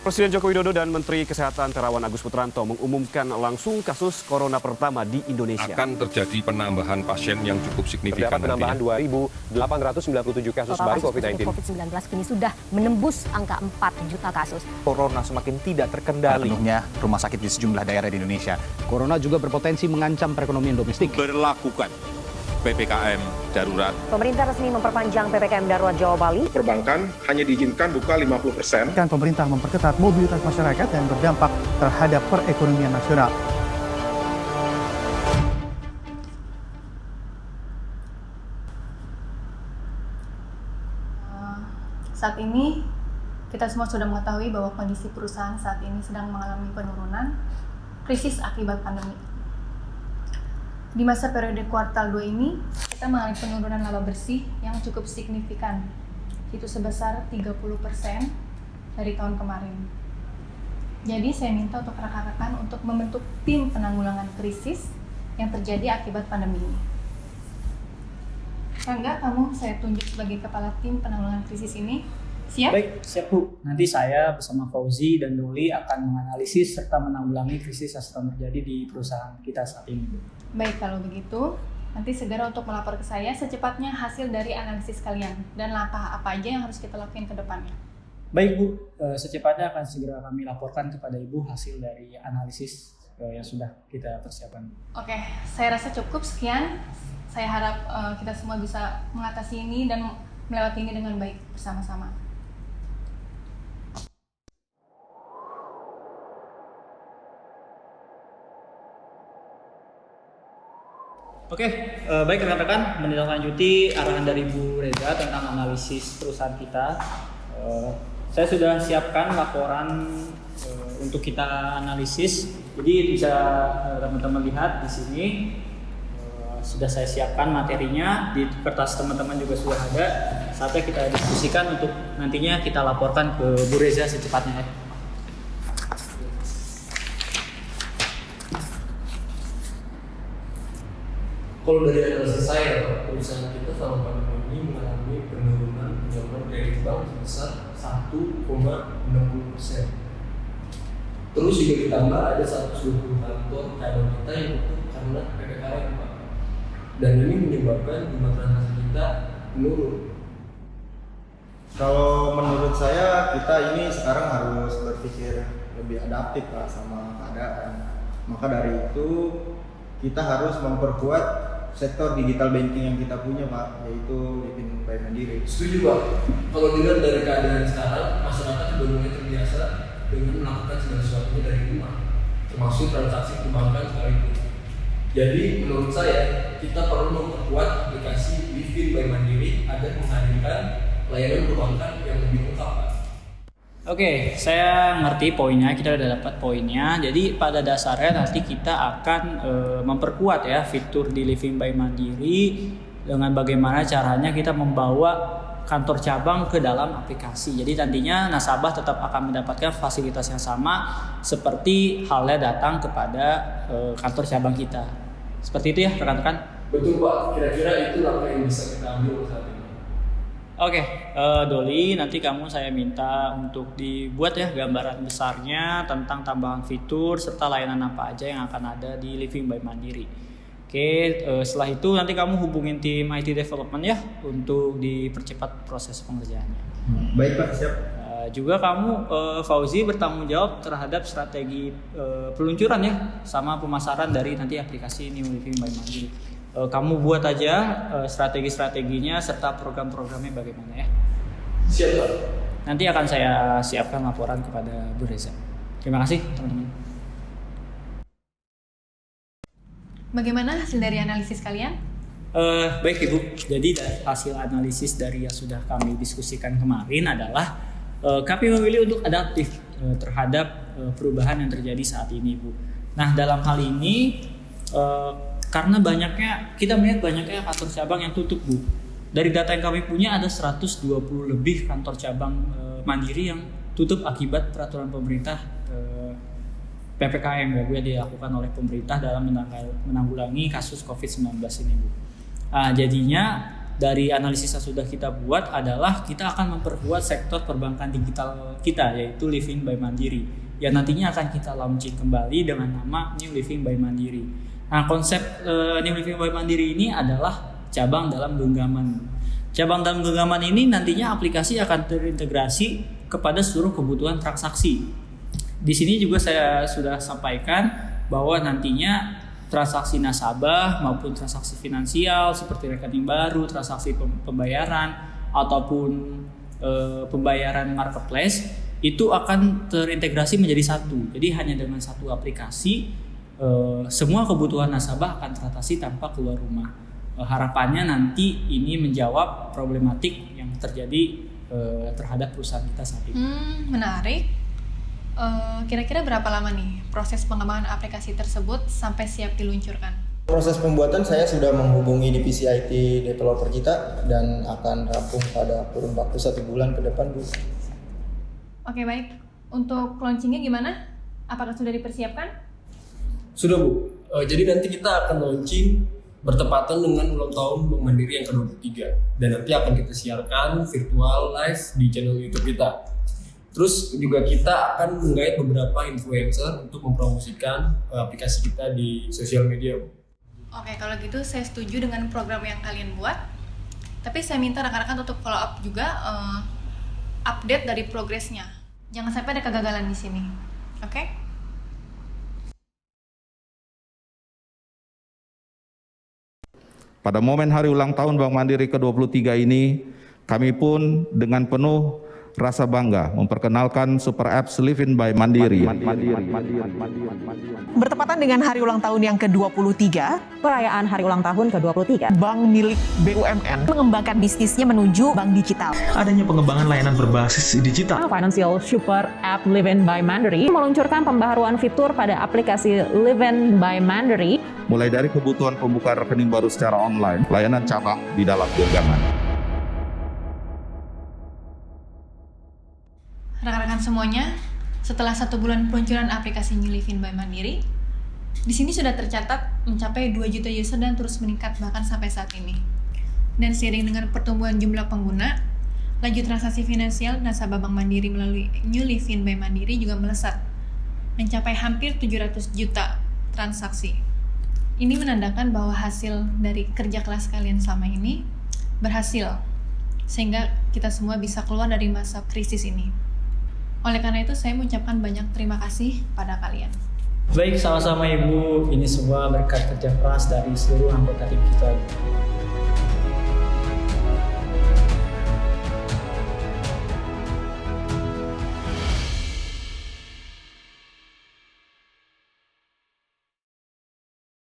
Presiden Joko Widodo dan Menteri Kesehatan Terawan Agus Putranto mengumumkan langsung kasus corona pertama di Indonesia. Akan terjadi penambahan pasien yang cukup signifikan. Terdapat penambahan 2.897 kasus baru COVID-19. COVID-19 kini sudah menembus angka 4 juta kasus. Corona semakin tidak terkendali. Penuhnya rumah sakit di sejumlah daerah di Indonesia. Corona juga berpotensi mengancam perekonomian domestik. Berlakukan PPKM darurat. Pemerintah resmi memperpanjang PPKM darurat Jawa Bali. Perbankan hanya diizinkan buka 50%. Pemerintah memperketat mobilitas masyarakat dan berdampak terhadap perekonomian nasional. Saat ini kita semua sudah mengetahui bahwa kondisi perusahaan saat ini sedang mengalami penurunan krisis akibat pandemi. Di masa periode kuartal 2 ini, kita mengalami penurunan laba bersih yang cukup signifikan, itu sebesar 30% dari tahun kemarin. Jadi saya minta untuk rekan-rekan untuk membentuk tim penanggulangan krisis yang terjadi akibat pandemi ini. Rangga, kamu saya tunjuk sebagai kepala tim penanggulangan krisis ini. Siap? Baik, siap Bu. Nanti saya bersama Fauzi dan Doli akan menganalisis serta menanggulangi krisis yang sedang terjadi di perusahaan kita saat ini. Baik, kalau begitu, nanti segera untuk melapor ke saya secepatnya hasil dari analisis kalian dan langkah apa aja yang harus kita lakukan ke depannya. Baik Bu, secepatnya akan segera kami laporkan kepada Ibu hasil dari analisis yang sudah kita persiapkan. Oke, saya rasa cukup sekian. Saya harap kita semua bisa mengatasi ini dan melewati ini dengan baik bersama-sama. Oke, baik rekan-rekan, menindaklanjuti arahan dari Bu Reza tentang analisis perusahaan kita. Saya sudah siapkan laporan untuk kita analisis. Jadi bisa teman-teman lihat di sini sudah saya siapkan materinya, di kertas teman-teman juga sudah ada. Saatnya kita diskusikan untuk nantinya kita laporkan ke Bu Reza secepatnya ya. Kalau dari analisis saya, perusahaan kita selama pandemi ini mengalami penurunan penjualan kredit bank sebesar 1,60%. Terus juga ditambah ada 120 kantor cabang kita yang tutup karena PPKM, Pak. Dan ini menyebabkan jumlah transaksi kita menurun. Kalau menurut saya, kita ini sekarang harus berpikir lebih adaptif Pak sama keadaan. Maka dari itu kita harus memperkuat sektor digital banking yang kita punya Pak, yaitu Livin by Mandiri. Setuju Pak. Kalau dilihat dari keadaan sekarang, masyarakat sudah mulai terbiasa dengan melakukan segala sesuatunya dari rumah, termasuk transaksi perbankan sekalipun. Jadi menurut saya, kita perlu memperkuat aplikasi Livin by Mandiri agar menghadirkan layanan perbankan yang lebih lengkap Pak. Oke, saya ngerti poinnya, kita udah dapat poinnya. Jadi pada dasarnya nanti kita akan memperkuat ya fitur di Livin by Mandiri dengan bagaimana caranya kita membawa kantor cabang ke dalam aplikasi. Jadi nantinya nasabah tetap akan mendapatkan fasilitas yang sama seperti halnya datang kepada kantor cabang kita. Seperti itu ya rekan-rekan? Betul Pak, kira-kira itu langkah yang bisa kita ambil saat ini. Oke, Doli, nanti saya minta untuk dibuat ya gambaran besarnya tentang tambahan fitur serta layanan apa aja yang akan ada di Livin by Mandiri. Oke, setelah itu nanti kamu hubungin tim IT Development ya untuk dipercepat proses pengerjaannya. Baik Pak, siap. Juga kamu, Fauzi, bertanggung jawab terhadap strategi peluncuran ya sama pemasaran dari nanti aplikasi New Livin by Mandiri. Kamu buat aja strategi-strateginya serta program-programnya bagaimana ya. Siap Pak. Nanti akan saya siapkan laporan kepada Bu Reza. Terima kasih teman-teman. Bagaimana hasil dari analisis kalian? Baik Ibu, jadi hasil analisis dari yang sudah kami diskusikan kemarin adalah kami memilih untuk adaptif terhadap perubahan yang terjadi saat ini Bu. Nah dalam hal ini karena kita melihat banyaknya kantor cabang yang tutup Bu. Dari data yang kami punya ada 120 lebih kantor cabang mandiri yang tutup akibat peraturan pemerintah PPKM yang dilakukan oleh pemerintah dalam menanggulangi kasus COVID-19 ini Bu. Jadinya dari analisis yang sudah kita buat adalah kita akan memperkuat sektor perbankan digital kita, yaitu Livin by Mandiri, yang nantinya akan kita launching kembali dengan nama New Livin by Mandiri. Nah, konsep New Livin by Mandiri ini adalah cabang dalam genggaman. Cabang dalam genggaman ini nantinya aplikasi akan terintegrasi kepada seluruh kebutuhan transaksi. Di sini juga saya sudah sampaikan bahwa nantinya transaksi nasabah maupun transaksi finansial seperti rekening baru, transaksi pembayaran ataupun pembayaran marketplace itu akan terintegrasi menjadi satu. Jadi hanya dengan satu aplikasi semua kebutuhan nasabah akan teratasi tanpa keluar rumah. Harapannya nanti ini menjawab problematik yang terjadi terhadap perusahaan kita saat ini. Menarik. Kira-kira berapa lama nih proses pengembangan aplikasi tersebut sampai siap diluncurkan? Proses pembuatan saya sudah menghubungi divisi IT developer kita dan akan rampung pada kurun waktu 1 bulan ke depan, Bu. Oke, baik. Untuk launchingnya gimana? Apakah sudah dipersiapkan? Sudah, Bu. Jadi nanti kita akan launching bertepatan dengan ulang tahun Bank Mandiri yang ke-23 dan nanti akan kita siarkan virtual live di channel YouTube kita. Terus juga kita akan menggait beberapa influencer untuk mempromosikan aplikasi kita di sosial media. Oke, kalau gitu saya setuju dengan program yang kalian buat. Tapi saya minta rekan-rekan untuk follow up juga update dari progresnya. Jangan sampai ada kegagalan di sini. Oke? Pada momen hari ulang tahun Bank Mandiri ke-23 ini, kami pun dengan penuh rasa bangga memperkenalkan Super Apps Livin by Mandiri. Bertepatan dengan hari ulang tahun yang ke-23, perayaan hari ulang tahun ke-23, bank milik BUMN mengembangkan bisnisnya menuju bank digital. Adanya pengembangan layanan berbasis digital. Financial Super App Livin by Mandiri meluncurkan pembaharuan fitur pada aplikasi Livin by Mandiri. Mulai dari kebutuhan pembukaan rekening baru secara online, layanan cabang di dalam genggaman. Rekan-rekan semuanya, setelah 1 bulan peluncuran aplikasi New Livin by Mandiri, di sini sudah tercatat mencapai 2 juta user dan terus meningkat bahkan sampai saat ini. Dan seiring dengan pertumbuhan jumlah pengguna, laju transaksi finansial nasabah Bank Mandiri melalui New Livin by Mandiri juga melesat, mencapai hampir 700 juta transaksi. Ini menandakan bahwa hasil dari kerja keras kalian selama ini berhasil, sehingga kita semua bisa keluar dari masa krisis ini. Oleh karena itu, saya mengucapkan banyak terima kasih pada kalian. Baik, sama-sama Ibu. Ini semua berkat kerja keras dari seluruh anggota tim kita.